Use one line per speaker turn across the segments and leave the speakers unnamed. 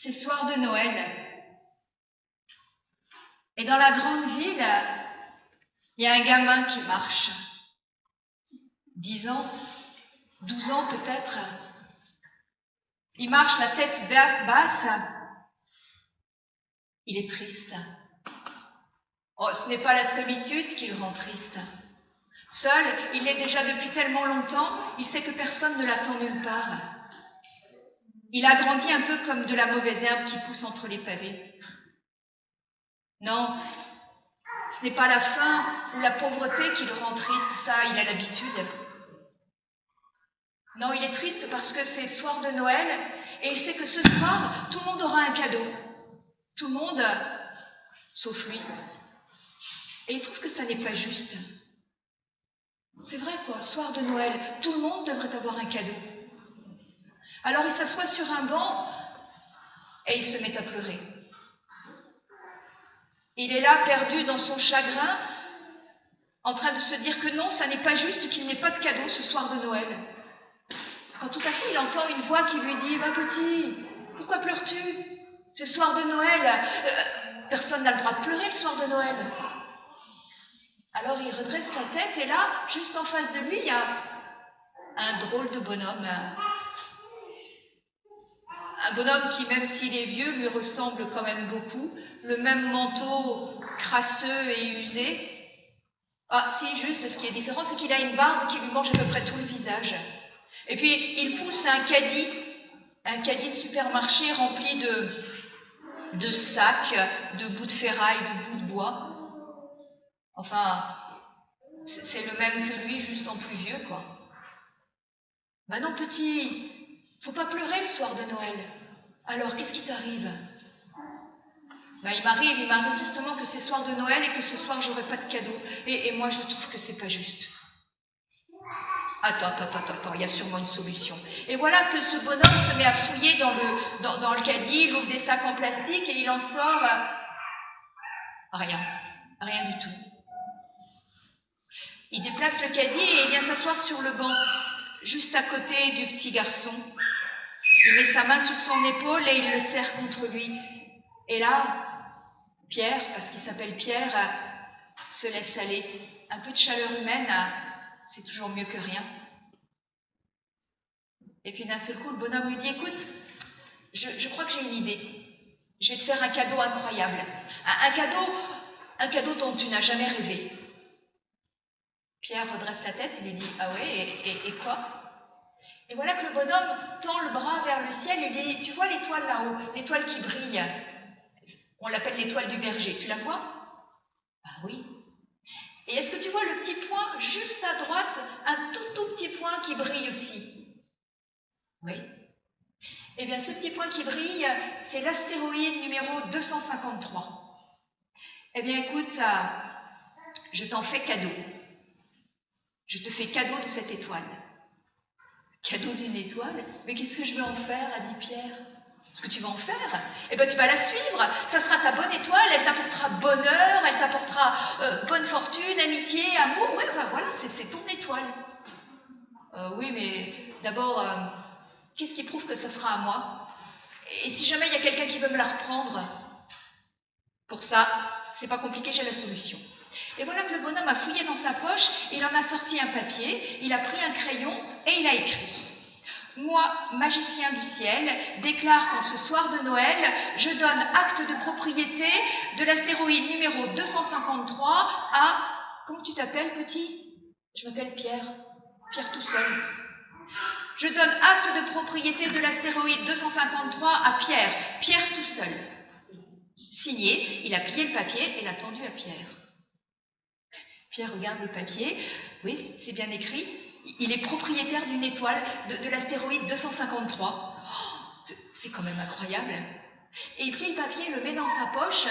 C'est soir de Noël. Et dans la grande ville, il y a un gamin qui marche. 10 ans, 12 ans peut-être. Il marche la tête basse. Il est triste. Oh, ce n'est pas la solitude qui le rend triste. Seul, il est déjà depuis tellement longtemps, il sait que personne ne l'attend nulle part. Il a grandi un peu comme de la mauvaise herbe qui pousse entre les pavés. Non, ce n'est pas la faim ou la pauvreté qui le rend triste, ça, il a l'habitude. Non, il est triste parce que c'est soir de Noël et il sait que ce soir, tout le monde aura un cadeau. Tout le monde, sauf lui. Et il trouve que ça n'est pas juste. C'est vrai quoi, soir de Noël, tout le monde devrait avoir un cadeau. Alors il s'assoit sur un banc et il se met à pleurer. Il est là, perdu dans son chagrin, en train de se dire que non, ça n'est pas juste qu'il n'ait pas de cadeau ce soir de Noël. Quand tout à coup, il entend une voix qui lui dit « Ma petit, pourquoi pleures-tu? C'est soir de Noël. Personne n'a le droit de pleurer le soir de Noël. » Alors il redresse la tête et là, juste en face de lui, il y a un drôle de bonhomme. Un bonhomme qui, même s'il est vieux, lui ressemble quand même beaucoup. Le même manteau crasseux et usé. Ah, si, juste, ce qui est différent, c'est qu'il a une barbe qui lui mange à peu près tout le visage. Et puis, il pousse un caddie de supermarché rempli de sacs, de bouts de ferraille, de bouts de bois. Enfin, c'est le même que lui, juste en plus vieux, quoi. Ben non, petit, faut pas pleurer le soir de Noël. Alors, qu'est-ce qui t'arrive? Ben, il m'arrive justement que c'est soir de Noël et que ce soir, j'aurai pas de cadeau. Et moi, je trouve que c'est pas juste. Attends, il y a sûrement une solution. Et voilà que ce bonhomme se met à fouiller dans le caddie, il ouvre des sacs en plastique et il en sort rien du tout. Il déplace le caddie et il vient s'asseoir sur le banc, juste à côté du petit garçon. Il met sa main sur son épaule et il le serre contre lui. Et là, Pierre, parce qu'il s'appelle Pierre, se laisse aller. Un peu de chaleur humaine, c'est toujours mieux que rien. Et puis d'un seul coup, le bonhomme lui dit « Écoute, je crois que j'ai une idée. Je vais te faire un cadeau incroyable. Un cadeau dont tu n'as jamais rêvé. » Pierre redresse la tête et lui dit « Ah ouais, et quoi ?» Et voilà que le bonhomme tend le bras vers le ciel et lui dit « Tu vois l'étoile là-haut, l'étoile qui brille. On l'appelle l'étoile du berger. Tu la vois ?»« Ah oui. » Et est-ce que tu vois le petit point juste à droite, un tout petit point qui brille aussi? Oui. Eh bien, ce petit point qui brille, c'est l'astéroïde numéro 253. Eh bien, écoute, je t'en fais cadeau. Je te fais cadeau de cette étoile. Cadeau d'une étoile? Mais qu'est-ce que je vais en faire, a dit Pierre. Ce que tu vas en faire? Eh bien, tu vas la suivre. Ça sera ta bonne étoile. Elle t'apportera bonheur, elle t'apportera bonne fortune, amitié, amour. Oui, enfin, voilà, c'est ton étoile. Oui, mais d'abord, qu'est-ce qui prouve que ça sera à moi? Et si jamais il y a quelqu'un qui veut me la reprendre? Pour ça, c'est pas compliqué, j'ai la solution. Et voilà que le bonhomme a fouillé dans sa poche, il en a sorti un papier, il a pris un crayon et il a écrit. Moi, magicien du ciel, déclare qu'en ce soir de Noël, je donne acte de propriété de l'astéroïde numéro 253 à... Comment tu t'appelles, petit? Je m'appelle Pierre. Pierre tout seul. Je donne acte de propriété de l'astéroïde 253 à Pierre. Pierre tout seul. Signé, il a plié le papier et l'a tendu à Pierre. Pierre regarde le papier. Oui, c'est bien écrit. Il est propriétaire d'une étoile de l'astéroïde 253. Oh, c'est quand même incroyable. Et il plie le papier, le met dans sa poche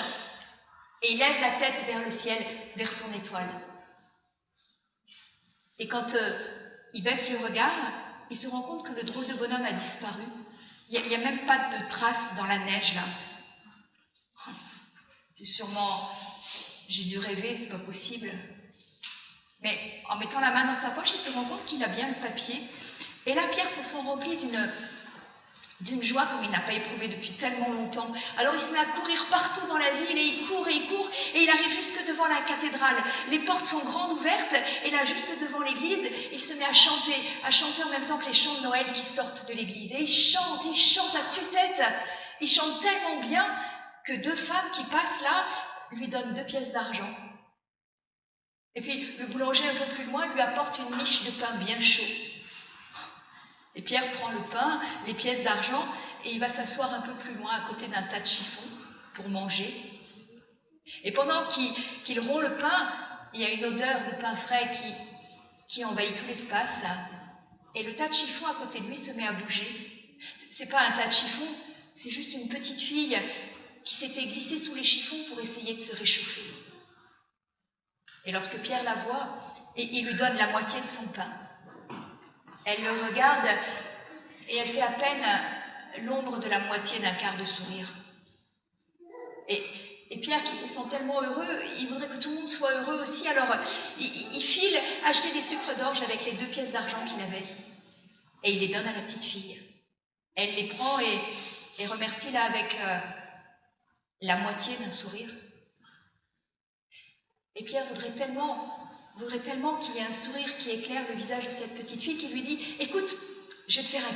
et il lève la tête vers le ciel, vers son étoile. Et quand il baisse le regard, il se rend compte que le drôle de bonhomme a disparu. Il n'y a même pas de traces dans la neige, là. C'est sûrement... J'ai dû rêver, c'est pas possible. Mais en mettant la main dans sa poche, il se rend compte qu'il a bien le papier. Et là, Pierre se sent rempli d'une joie comme il n'a pas éprouvé depuis tellement longtemps. Alors il se met à courir partout dans la ville, et il court, et il arrive jusque devant la cathédrale. Les portes sont grandes ouvertes, et là, juste devant l'église, il se met à chanter en même temps que les chants de Noël qui sortent de l'église. Et il chante à tue-tête. Il chante tellement bien que 2 femmes qui passent là lui donnent 2 pièces d'argent. Et puis le boulanger un peu plus loin lui apporte une miche de pain bien chaud. Et Pierre prend le pain, les pièces d'argent, et il va s'asseoir un peu plus loin à côté d'un tas de chiffons pour manger. Et pendant qu'il rompt le pain, il y a une odeur de pain frais qui envahit tout l'espace. Et le tas de chiffons à côté de lui se met à bouger. C'est pas un tas de chiffons, c'est juste une petite fille qui s'était glissée sous les chiffons pour essayer de se réchauffer. Et lorsque Pierre la voit, il lui donne la moitié de son pain. Elle le regarde et elle fait à peine l'ombre de la moitié d'un quart de sourire. Et Pierre, qui se sent tellement heureux, il voudrait que tout le monde soit heureux aussi, alors il file acheter des sucres d'orge avec les 2 pièces d'argent qu'il avait. Et il les donne à la petite fille. Elle les prend et remercie là avec la moitié d'un sourire. Et Pierre voudrait tellement qu'il y ait un sourire qui éclaire le visage de cette petite fille qui lui dit « Écoute, je vais te faire un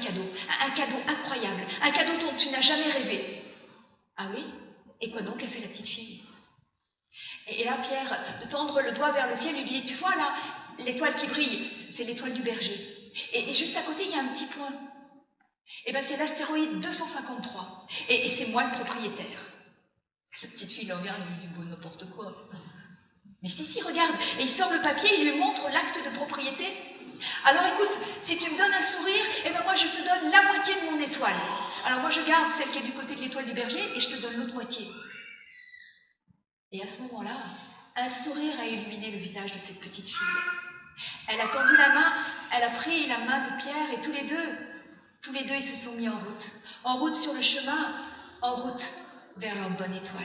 cadeau incroyable, un cadeau dont tu n'as jamais rêvé. » Ah oui? Et quoi donc a fait la petite fille? Et là, Pierre, de tendre le doigt vers le ciel, lui dit « Tu vois là, l'étoile qui brille, c'est l'étoile du berger. Et juste à côté, il y a un petit point. Et bien, c'est l'astéroïde 253. Et c'est moi le propriétaire. » La petite fille le regarde, lui dit « Bon, n'importe quoi. » Mais si, regarde, et il sort le papier, il lui montre l'acte de propriété. Alors écoute, si tu me donnes un sourire, eh ben moi je te donne la moitié de mon étoile. Alors moi je garde celle qui est du côté de l'étoile du berger et je te donne l'autre moitié. Et à ce moment-là, un sourire a illuminé le visage de cette petite fille. Elle a tendu la main, elle a pris la main de Pierre et tous les deux ils se sont mis en route sur le chemin, en route vers leur bonne étoile.